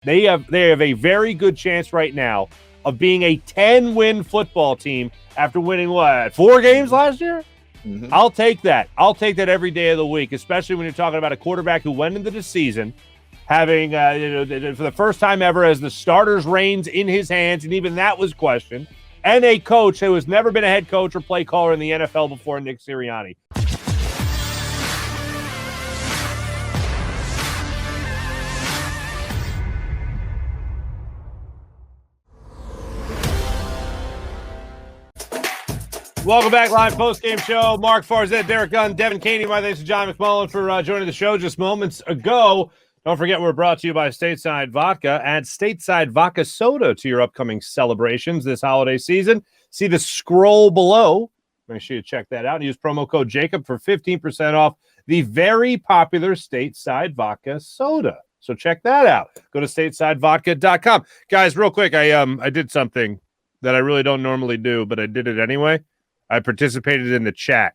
They have a very good chance right now of being a 10-win football team after winning, 4 games last year? Mm-hmm. I'll take that. I'll take that every day of the week, especially when you're talking about a quarterback who went into the season having, for the first time ever, as the starter's reins in his hands, and even that was questioned, and a coach who has never been a head coach or play caller in the NFL before, Nick Sirianni. Welcome back, live post-game show. Mark Farzett, Derek Gunn, Devin Caney. My thanks to John McMullen for joining the show just moments ago. Don't forget, we're brought to you by Stateside Vodka. Add Stateside Vodka Soda to your upcoming celebrations this holiday season. See the scroll below. Make sure you check that out. Use promo code JAKIB for 15% off the very popular Stateside Vodka Soda. So check that out. Go to statesidevodka.com. Guys, real quick, I did something that I really don't normally do, but I did it anyway. I participated in the chat.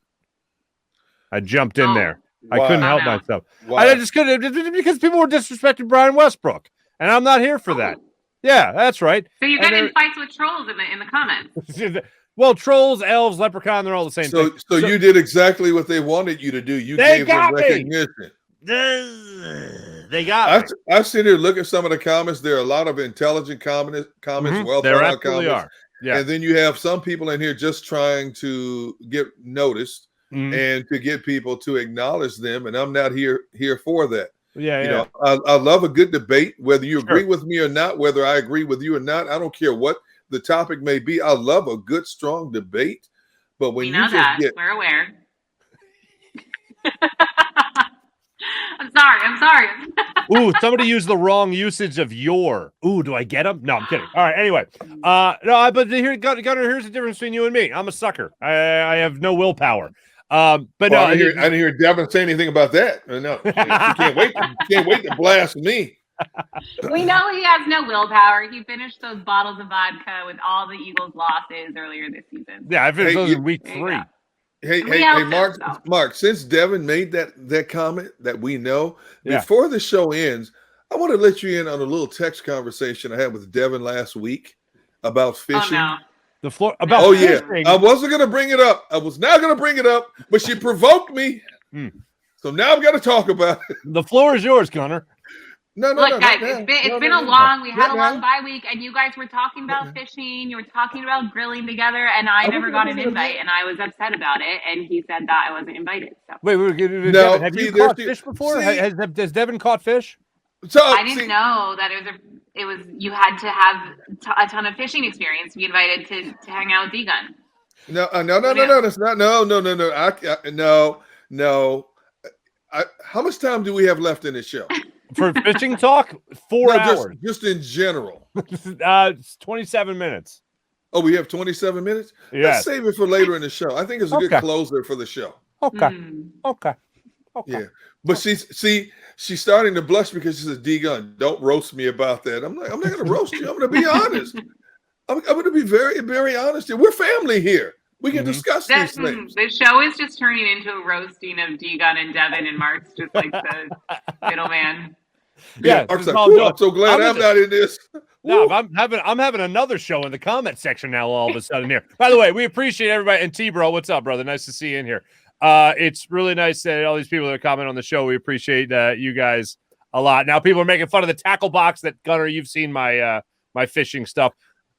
I jumped in there. Wow. I couldn't help myself. Wow. I just couldn't, because people were disrespecting Brian Westbrook, and I'm not here for that. Yeah, that's right. So you got in fights with trolls in the comments. Well, trolls, elves, leprechaun, they're all the same thing. So you did exactly what they wanted you to do. You gave them recognition. They got me. I sit here, look at some of the comments. There are a lot of intelligent comments, well thought out comments. Are. Yeah. And then you have some people in here just trying to get noticed and to get people to acknowledge them. And I'm not here for that. Yeah, you know, I love a good debate, whether you agree with me or not, whether I agree with you or not. I don't care what the topic may be. I love a good, strong debate. But when we're aware. I'm sorry. Ooh, somebody used the wrong usage of your. Ooh, do I get them? No, I'm kidding. All right, anyway. No, but here's the difference between you and me. I'm a sucker. I have no willpower. But no, I didn't hear Devin say anything about that. No, you can't wait to blast me. We know he has no willpower. He finished those bottles of vodka with all the Eagles' losses earlier this season. Yeah, I finished those in week 3. Hey, Mark, since Devin made that comment that we know, before the show ends, I want to let you in on a little text conversation I had with Devin last week about fishing. Oh, no. The floor about fishing. Yeah. I wasn't going to bring it up. I was now going to bring it up, but she provoked me. So now I've got to talk about it. The floor is yours, Gunner. Look, guys, it's been a long. We had a long bye week, and you guys were talking about fishing. You were talking about grilling together, and I never got an invite, and I was upset about it. And he said that I wasn't invited. So wait, Devin, have you caught fish before? Has Devin caught fish? So I didn't know that it was. You had to have a ton of fishing experience to be invited to hang out with D-Gun. No, that's not. No. How much time do we have left in this show? For fishing talk, 4 hours. Just in general. It's 27 minutes. Oh, we have 27 minutes? Yeah. Let's save it for later in the show. I think it's a good closer for the show. Okay. Yeah. But she's starting to blush because she says, D-Gun, don't roast me about that. I'm not going to roast you. I'm going to be honest. I'm going to be very, very honest here. We're family here. We can discuss these things. The show is just turning into a roasting of D-Gun and Devin, and Mark's just like the middleman. Yeah, Mark's like, I'm so glad I'm not in this. No, I'm having another show in the comment section now all of a sudden here. By the way, we appreciate everybody. And T-Bro, what's up, brother? Nice to see you in here. It's really nice that all these people that are commenting on the show. We appreciate you guys a lot. Now people are making fun of the tackle box that, Gunner, you've seen my fishing stuff.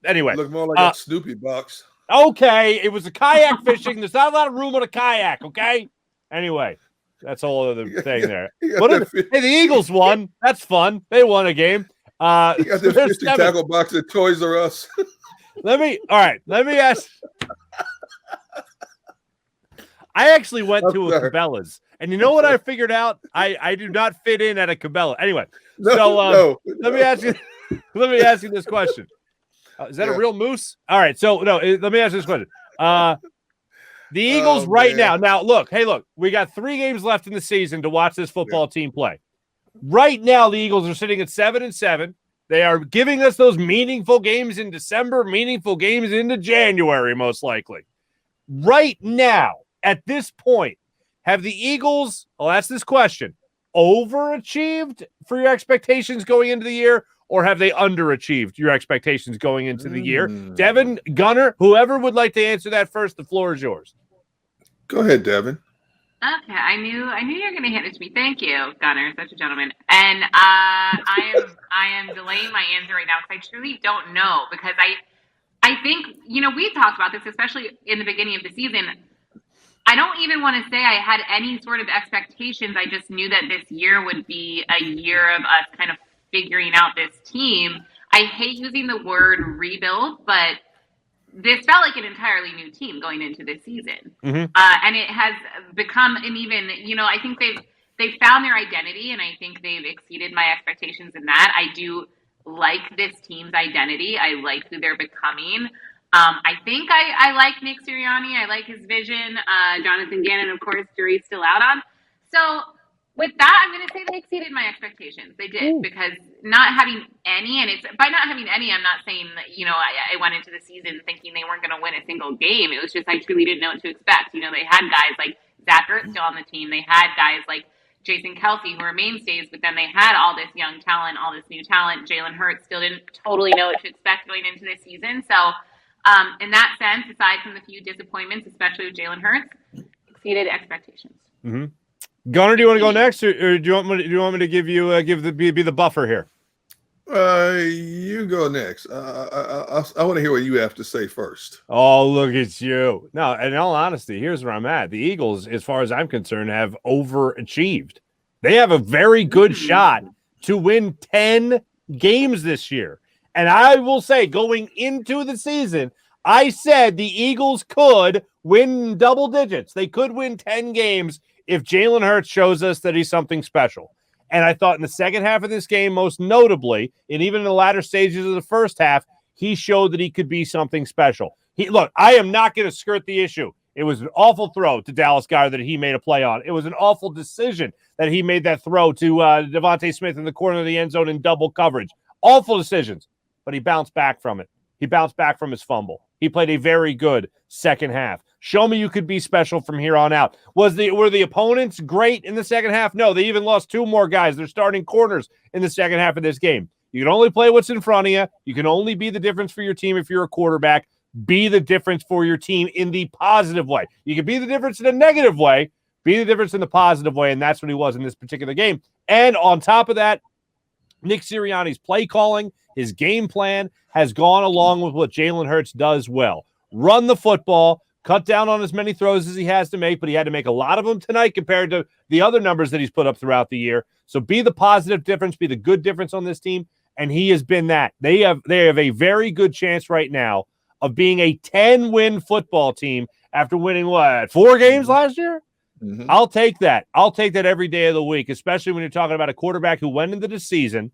Anyway. Look more like a Snoopy box. Okay, it was a kayak fishing. There's not a lot of room on a kayak, okay? Anyway, that's a whole other thing there. Hey, the Eagles won. That's fun. They won a game. You got the fishing tackle box at Toys R Us. Let me ask. I actually went to a Cabela's, and you know what I figured out? I do not fit in at a Cabela. Anyway, let me ask you this question. Is that a real moose? All right. So, no, let me ask you this question. The Eagles now. Now, look, we got 3 games left in the season to watch this football team play. Right now, the Eagles are sitting at 7-7. They are giving us those meaningful games in December, meaningful games into January, most likely. Right now, at this point, have the Eagles, I'll ask this question, overachieved for your expectations going into the year, or have they underachieved your expectations going into the year? Devin, Gunner, whoever would like to answer that first, the floor is yours. Go ahead, Devin. Okay, I knew you were going to hand it to me. Thank you, Gunner, such a gentleman. And I am delaying my answer right now because I truly don't know, because I think, we talked about this, especially in the beginning of the season. I don't even want to say I had any sort of expectations. I just knew that this year would be a year of us kind of figuring out this team. I hate using the word rebuild, but this felt like an entirely new team going into this season. Mm-hmm. And it has become an even, I think they've found their identity, and I think they've exceeded my expectations in that. I do like this team's identity. I like who they're becoming. I think I like Nick Sirianni. I like his vision. Jonathan Gannon, of course, jury's still out on. So with that, I'm going to say they exceeded my expectations. They did, because not having any, and by not having any, I'm not saying that, I went into the season thinking they weren't going to win a single game. It was just I truly didn't know what to expect. They had guys like Zach Ertz still on the team. They had guys like Jason Kelsey, who were mainstays, but then they had all this young talent, all this new talent. Jalen Hurts still didn't totally know what to expect going into this season. So in that sense, aside from the few disappointments, especially with Jalen Hurts, exceeded expectations. Mm-hmm. Gunner, do you want to go next, or do you want me to give you be the buffer here? You go next. I want to hear what you have to say first. Oh, look at you! No, in all honesty, here's where I'm at. The Eagles, as far as I'm concerned, have overachieved. They have a very good shot to win 10 games this year. And I will say, going into the season, I said the Eagles could win double digits. They could win 10 games if Jalen Hurts shows us that he's something special. And I thought in the second half of this game, most notably, and even in the latter stages of the first half, he showed that he could be something special. Look, I am not going to skirt the issue. It was an awful throw to Dallas Goedert that he made a play on. It was an awful decision that he made that throw to Devontae Smith in the corner of the end zone in double coverage. Awful decisions. But he bounced back from it. He bounced back from his fumble. He played a very good second half. Show me you could be special from here on out. Were the opponents great in the second half? No, they even lost 2 more guys. They're starting corners in the second half of this game. You can only play what's in front of you. You can only be the difference for your team if you're a quarterback. Be the difference for your team in the positive way. You can be the difference in a negative way. Be the difference in the positive way, and that's what he was in this particular game. And on top of that, Nick Sirianni's play calling, his game plan has gone along with what Jalen Hurts does well. Run the football, cut down on as many throws as he has to make, but he had to make a lot of them tonight compared to the other numbers that he's put up throughout the year. So be the positive difference, be the good difference on this team, and he has been that. They have a very good chance right now of being a 10-win football team after winning, 4 games last year? Mm-hmm. I'll take that. I'll take that every day of the week, especially when you're talking about a quarterback who went into the season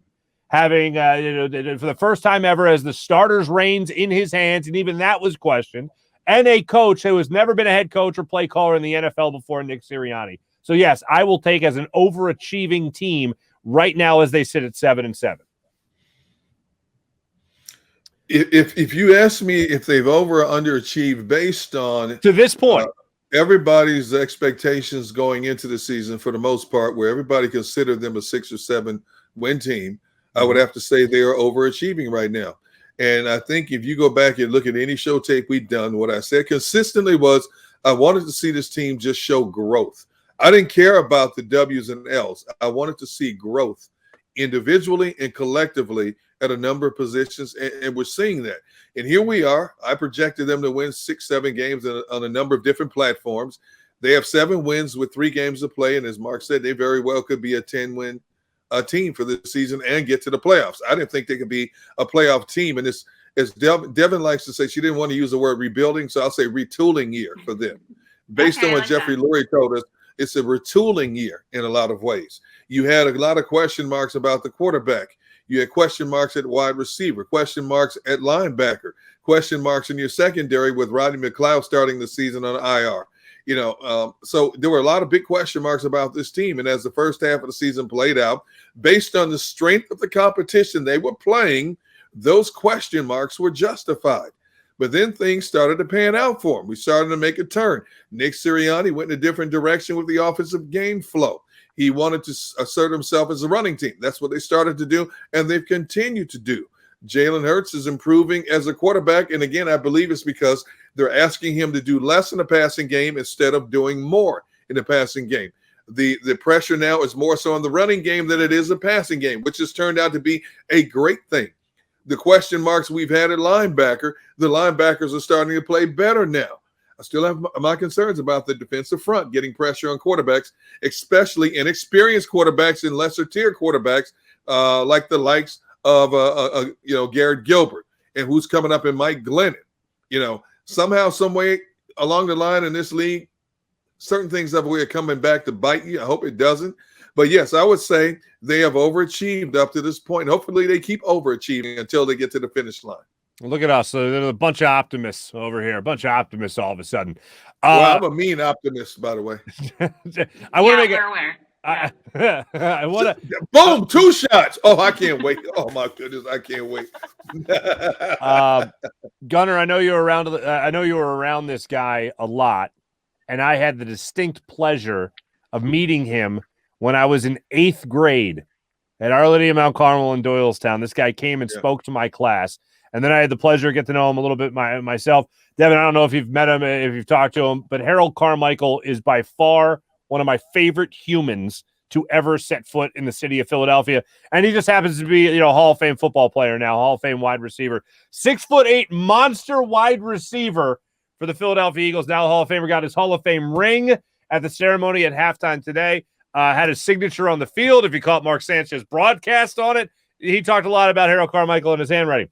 having, for the first time ever, as the starter's reins in his hands, and even that was questioned, and a coach who has never been a head coach or play caller in the NFL before, Nick Sirianni. So, yes, I will take as an overachieving team right now as they sit at 7-7. If you ask me if they've over or underachieved based on to this point, everybody's expectations going into the season, for the most part, where everybody considered them a 6 or 7 win team, I would have to say they are overachieving right now. And I think if you go back and look at any show tape we've done, what I said consistently was I wanted to see this team just show growth. I didn't care about the W's and L's. I wanted to see growth individually and collectively at a number of positions, and we're seeing that. And here we are. I projected them to win 6, 7 games on a number of different platforms. They have 7 wins with 3 games to play, and as Mark said, they very well could be a 10-win team for this season and get to the playoffs. I didn't think they could be a playoff team, and this, as Devin likes to say, she didn't want to use the word rebuilding, so I'll say retooling year for them. Based on what Jeffrey Lurie told us, it's a retooling year in a lot of ways. You had a lot of question marks about the quarterback. You had question marks at wide receiver, question marks at linebacker, question marks in your secondary with Rodney McLeod starting the season on IR. So there were a lot of big question marks about this team. And as the first half of the season played out, based on the strength of the competition they were playing, those question marks were justified. But then things started to pan out for him. We started to make a turn. Nick Sirianni went in a different direction with the offensive game flow. He wanted to assert himself as a running team. That's what they started to do, and they've continued to do. Jalen Hurts is improving as a quarterback, and again, I believe it's because they're asking him to do less in the passing game instead of doing more in the passing game. The pressure now is more so on the running game than it is the passing game, which has turned out to be a great thing. The question marks we've had at linebacker, the linebackers are starting to play better now. I still have my concerns about the defensive front getting pressure on quarterbacks, especially inexperienced quarterbacks and lesser tier quarterbacks like the likes of Garrett Gilbert, and who's coming up in Mike Glennon. Somehow, some way along the line in this league, certain things have a way of coming back to bite you. I hope it doesn't. But yes, I would say they have overachieved up to this point. Hopefully they keep overachieving until they get to the finish line. Look at us. So there's a bunch of optimists over here. A bunch of optimists all of a sudden. Well, I'm a mean optimist, by the way. I want to make it. I want to. Boom! 2 shots. Oh, I can't wait. Oh my goodness, I can't wait. Gunnar, I know you were around. I know you were around this guy a lot, and I had the distinct pleasure of meeting him when I was in 8th grade at Our Lady of Mount Carmel in Doylestown. This guy came and spoke to my class. And then I had the pleasure of getting to know him a little bit myself. Devin, I don't know if you've met him, if you've talked to him, but Harold Carmichael is by far one of my favorite humans to ever set foot in the city of Philadelphia. And he just happens to be, Hall of Fame football player now, Hall of Fame wide receiver. 6'8" monster wide receiver for the Philadelphia Eagles, now Hall of Famer, got his Hall of Fame ring at the ceremony at halftime today. Had his signature on the field. If you caught Mark Sanchez broadcast on it, he talked a lot about Harold Carmichael and his handwriting.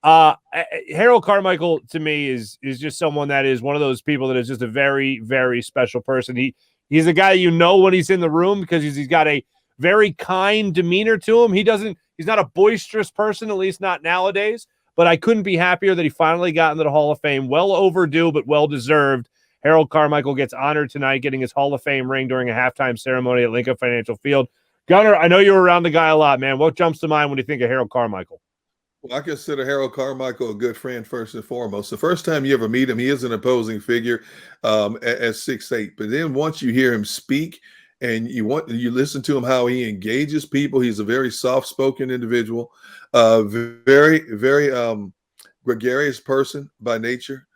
Harold Carmichael to me is just someone that is one of those people that is just a very, very special person. He's a guy when he's in the room because he's got a very kind demeanor to him. He's not a boisterous person, at least not nowadays, but I couldn't be happier that he finally got into the Hall of Fame. Well overdue, but well deserved. Harold Carmichael gets honored tonight, getting his Hall of Fame ring during a halftime ceremony at Lincoln Financial Field. Gunnar, I know you were around the guy a lot, man. What jumps to mind when you think of Harold Carmichael? Well, I consider Harold Carmichael a good friend first and foremost. The first time you ever meet him, he is an opposing figure at 6'8". But then once you hear him speak and you listen to him, how he engages people, he's a very soft-spoken individual, very, very gregarious person by nature.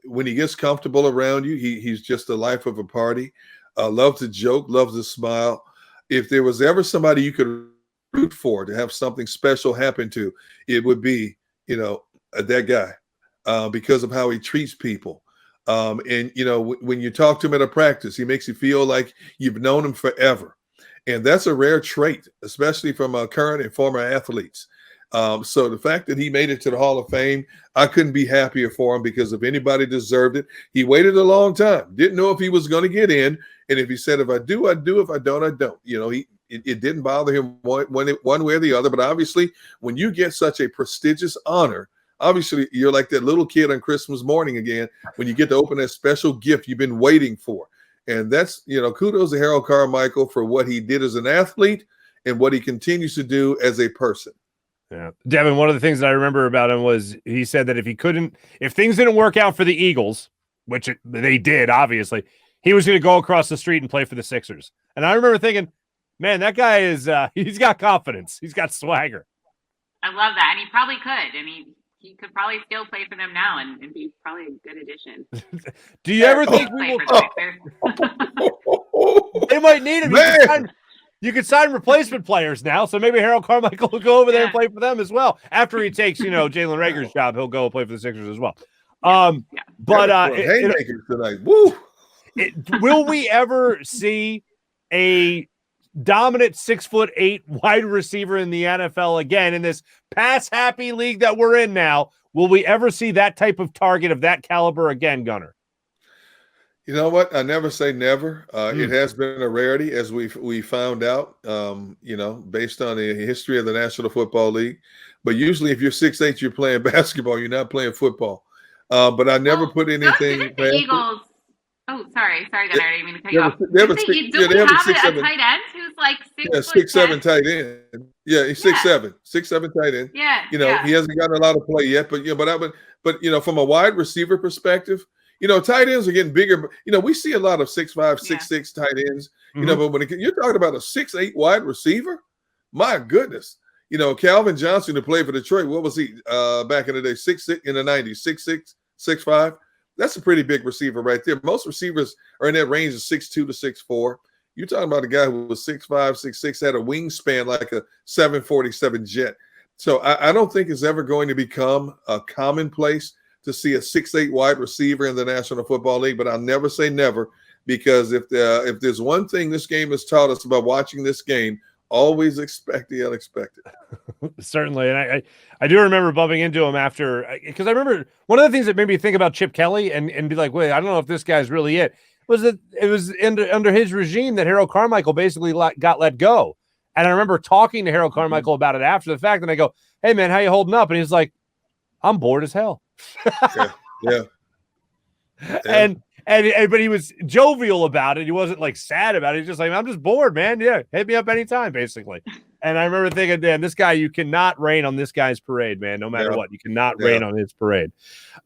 When he gets comfortable around you, he's just the life of a party. Loves to joke, loves to smile. If there was ever somebody you could root for to have something special happen to, it would be that guy because of how he treats people. And when you talk to him at a practice, he makes you feel like you've known him forever, and that's a rare trait, especially from current and former athletes. So the fact that he made it to the Hall of Fame, I couldn't be happier for him, because if anybody deserved it, he waited a long time, didn't know if he was going to get in, and if he said, if I do, I do, if I don't, I don't. It didn't bother him one way or the other. But obviously, when you get such a prestigious honor, obviously you're like that little kid on Christmas morning again when you get to open that special gift you've been waiting for. And that's, kudos to Harold Carmichael for what he did as an athlete and what he continues to do as a person. Yeah. Devin, one of the things that I remember about him was he said that if things didn't work out for the Eagles, which they did, obviously, he was going to go across the street and play for the Sixers. And I remember thinking, man, that guy he's got confidence. He's got swagger. I love that. And he probably could. I mean, he could probably still play for them now and be probably a good addition. Do you ever think we will? They might need him. You could sign replacement players now, so maybe Harold Carmichael will go over there and play for them as well. After he takes, Jalen Reagor's job, he'll go play for the Sixers as well. But haymakers tonight. Woo! Will we ever see a dominant 6'8" wide receiver in the NFL again in this pass-happy league that we're in now? Will we ever see that type of target of that caliber again, Gunnar? You know what? I never say never. It has been a rarity, as we found out, based on the history of the National Football League. But usually if you're 6'8", you're playing basketball. You're not playing football. But I never put anything – the Eagles – oh, sorry, Gunnar. I didn't mean to cut you off. Do we have a tight end who's like 6'7" tight end? Yeah, he's 6'7", 6'7" tight end. Yeah, he hasn't gotten a lot of play yet, but from a wide receiver perspective, tight ends are getting bigger. We see a lot of 6'5", 6'6" tight ends, You know, but when you're talking about a 6'8" wide receiver, my goodness. You know, Calvin Johnson, who played for Detroit, what was he back in the day? 6'6" in the 90s, 6'6", 6'5". That's a pretty big receiver right there. Most receivers are in that range of 6'2" to 6'4". You're talking about a guy who was 6'5", 6'6", had a wingspan like a 747 jet. So I don't think it's ever going to become a commonplace to see a 6'8" wide receiver in the National Football League, but I'll never say never, because if there's one thing this game has taught us about watching this game, always expect the unexpected. Certainly. And I do remember bumping into him after, because I remember one of the things that made me think about Chip Kelly and be like, wait, I don't know if this guy's really it, was that it was under his regime that Harold Carmichael basically got let go. And I remember talking to Harold Carmichael about it after the fact, and I go, hey, man, how you holding up? And he's like, I'm bored as hell. Yeah. But he was jovial about it. He wasn't like sad about it. He's just like, I'm just bored, man. Yeah, hit me up anytime, basically. And I remember thinking, damn, this guy, you cannot rain on this guy's parade, man. No matter what, you cannot rain on his parade.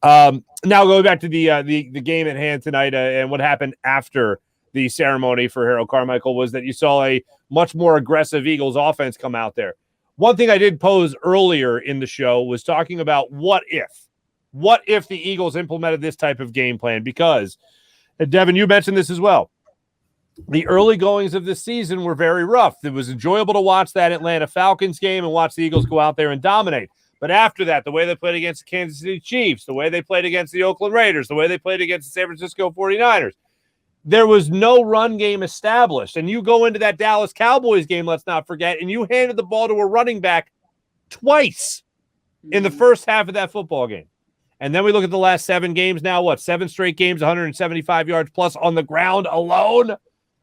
Now going back to the game at hand tonight and what happened after the ceremony for Harold Carmichael was that you saw a much more aggressive Eagles offense come out there. One thing I did pose earlier in the show was talking about what if the Eagles implemented this type of game plan, because Devin, you mentioned this as well. The early goings of this season were very rough. It was enjoyable to watch that Atlanta Falcons game and watch the Eagles go out there and dominate. But after that, the way they played against the Kansas City Chiefs, the way they played against the Oakland Raiders, the way they played against the San Francisco 49ers, there was no run game established. And you go into that Dallas Cowboys game, let's not forget, and you handed the ball to a running back twice in the first half of that football game. And then we look at the last 7 games now, 7 straight games, 175 yards plus on the ground alone?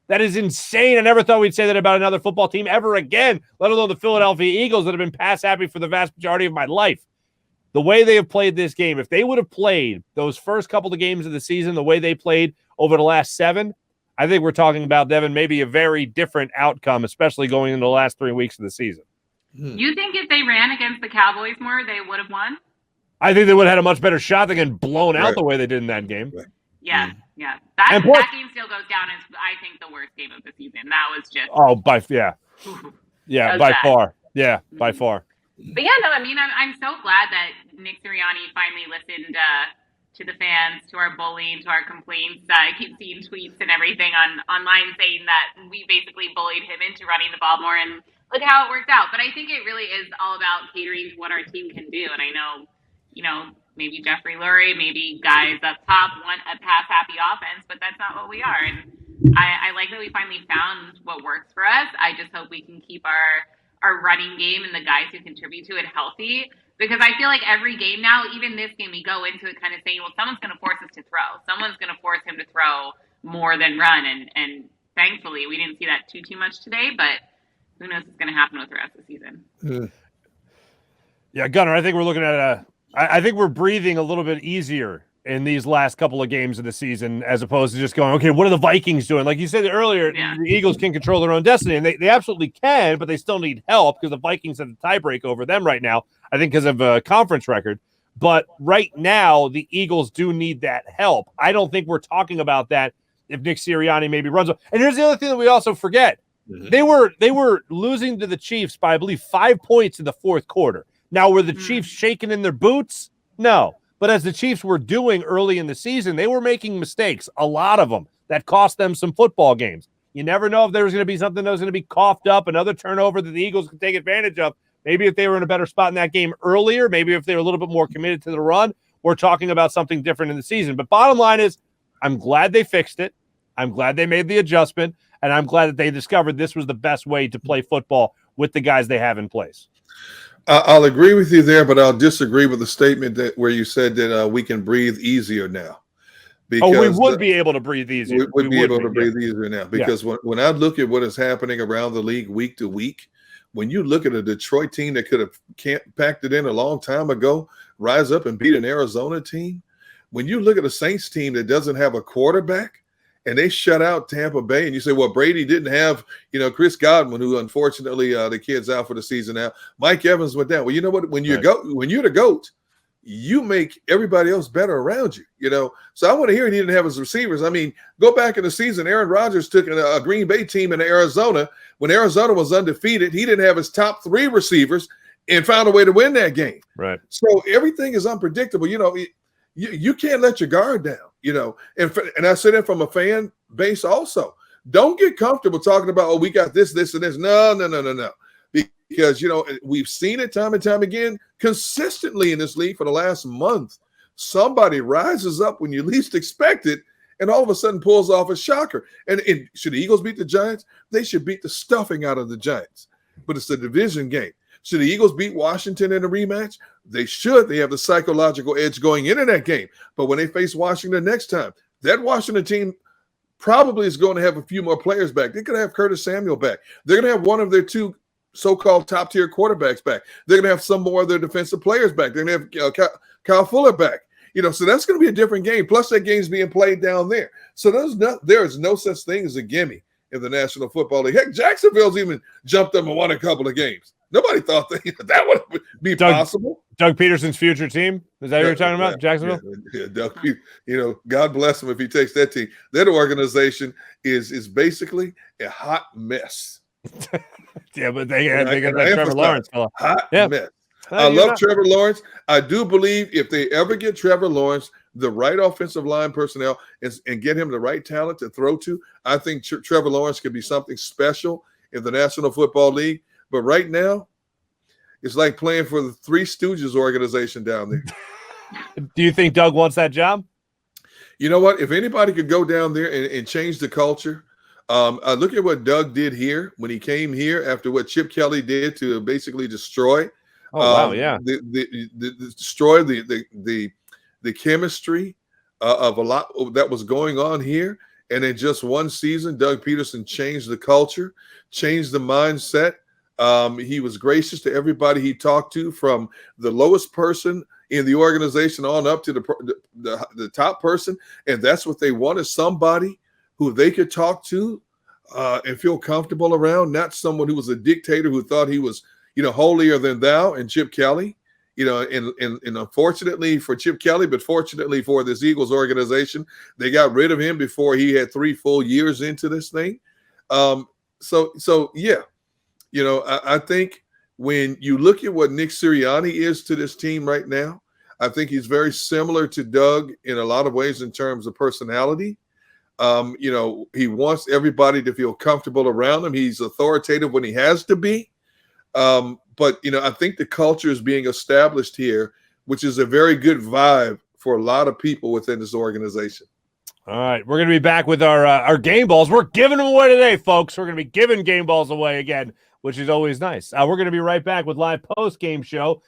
That is insane. I never thought we'd say that about another football team ever again, let alone the Philadelphia Eagles that have been pass happy for the vast majority of my life. The way they have played this game, if they would have played those first couple of games of the season the way they played over the last 7, I think we're talking about, Devin, maybe a very different outcome, especially going into the last 3 weeks of the season. You think if they ran against the Cowboys more, they would have won? I think they would have had a much better shot than getting blown out the way they did in that game. Yeah. That game still goes down as, I think, the worst game of the season. That was just by far. Yeah, by far. But yeah, no, I mean, I'm so glad that Nick Sirianni finally listened to the fans, to our bullying, to our complaints. I keep seeing tweets and everything online saying that we basically bullied him into running the ball more, and look how it worked out. But I think it really is all about catering to what our team can do. And I know, maybe Jeffrey Lurie, maybe guys up top want a pass-happy offense, but that's not what we are. And I like that we finally found what works for us. I just hope we can keep our running game and the guys who contribute to it healthy, because I feel like every game now, even this game, we go into it kind of saying, well, someone's going to force us to throw. Someone's going to force him to throw more than run. And thankfully, we didn't see that too much today, but who knows what's going to happen with the rest of the season. Yeah, Gunnar, I think we're looking at I think we're breathing a little bit easier in these last couple of games of the season, as opposed to just going, okay, what are the Vikings doing? Like you said earlier, the Eagles can control their own destiny, and they absolutely can, but they still need help because the Vikings have the tiebreak over them right now, I think because of a conference record. But right now, the Eagles do need that help. I don't think we're talking about that if Nick Sirianni maybe runs. And here's the other thing that we also forget. They were losing to the Chiefs by, I believe, 5 points in the fourth quarter. Now, were the Chiefs shaking in their boots? No. But as the Chiefs were doing early in the season, they were making mistakes, a lot of them, that cost them some football games. You never know if there was going to be something that was going to be coughed up, another turnover that the Eagles could take advantage of. Maybe if they were in a better spot in that game earlier, maybe if they were a little bit more committed to the run, we're talking about something different in the season. But bottom line is, I'm glad they fixed it. I'm glad they made the adjustment, and I'm glad that they discovered this was the best way to play football with the guys they have in place. I'll agree with you there, but I'll disagree with the statement where you said that we can breathe easier now. Because we would be able to breathe easier. We would be able to breathe easier now. Because when I look at what is happening around the league week to week, when you look at a Detroit team that could have packed it in a long time ago, rise up and beat an Arizona team, when you look at a Saints team that doesn't have a quarterback, and they shut out Tampa Bay, and you say, well, Brady didn't have, Chris Godwin, who unfortunately the kid's out for the season now. Mike Evans went down. Well, you know what? When you're the GOAT, you make everybody else better around you, you know. So I want to hear he didn't have his receivers. I mean, go back in the season, Aaron Rodgers took a Green Bay team in Arizona. When Arizona was undefeated, he didn't have his top 3 receivers and found a way to win that game. Right. So everything is unpredictable. You know, you can't let your guard down, you know. And I say that from a fan base also. Don't get comfortable talking about, oh, we got this, this, and this. No. Because, you know, we've seen it time and time again consistently in this league for the last month. Somebody rises up when you least expect it and all of a sudden pulls off a shocker. And should the Eagles beat the Giants? They should beat the stuffing out of the Giants. But it's a division game. Should the Eagles beat Washington in a rematch? They should. They have the psychological edge going into that game. But when they face Washington next time, that Washington team probably is going to have a few more players back. They're going to have Curtis Samuel back. They're going to have one of their 2 so-called top-tier quarterbacks back. They're going to have some more of their defensive players back. They're going to have Kyle Fuller back. You know, so that's going to be a different game. Plus, that game's being played down there. So there is no such thing as a gimme in the National Football League. Heck, Jacksonville's even jumped up and won a couple of games. Nobody thought that would be possible. Doug Peterson's future team? Is that what you're talking about? Jacksonville? Yeah, Doug Peterson. You know, God bless him if he takes that team. That organization is basically a hot mess. Yeah, but they got that Trevor Lawrence fella. Hot mess. I love Trevor Lawrence. I do believe if they ever get Trevor Lawrence the right offensive line personnel and get him the right talent to throw to, I think Trevor Lawrence could be something special in the National Football League. But right now, it's like playing for the Three Stooges organization down there. Do you think Doug wants that job? You know what? If anybody could go down there and change the culture, look at what Doug did here when he came here after what Chip Kelly did to basically destroy. Destroy the chemistry of a lot that was going on here. And in just one season, Doug Peterson changed the culture, changed the mindset. He was gracious to everybody he talked to, from the lowest person in the organization on up to the top person. And that's what they wanted, somebody who they could talk to and feel comfortable around, not someone who was a dictator who thought he was, you know, holier than thou. And Chip Kelly, you know, and unfortunately for Chip Kelly, but fortunately for this Eagles organization, they got rid of him before he had 3 full years into this thing. So yeah, you know, I think when you look at what Nick Sirianni is to this team right now, I think he's very similar to Doug in a lot of ways in terms of personality. You know, he wants everybody to feel comfortable around him. He's authoritative when he has to be. But, you know, I think the culture is being established here, which is a very good vibe for a lot of people within this organization. All right, we're going to be back with our game balls. We're giving them away today, folks. We're going to be giving game balls away again, which is always nice. We're going to be right back with live post-game show.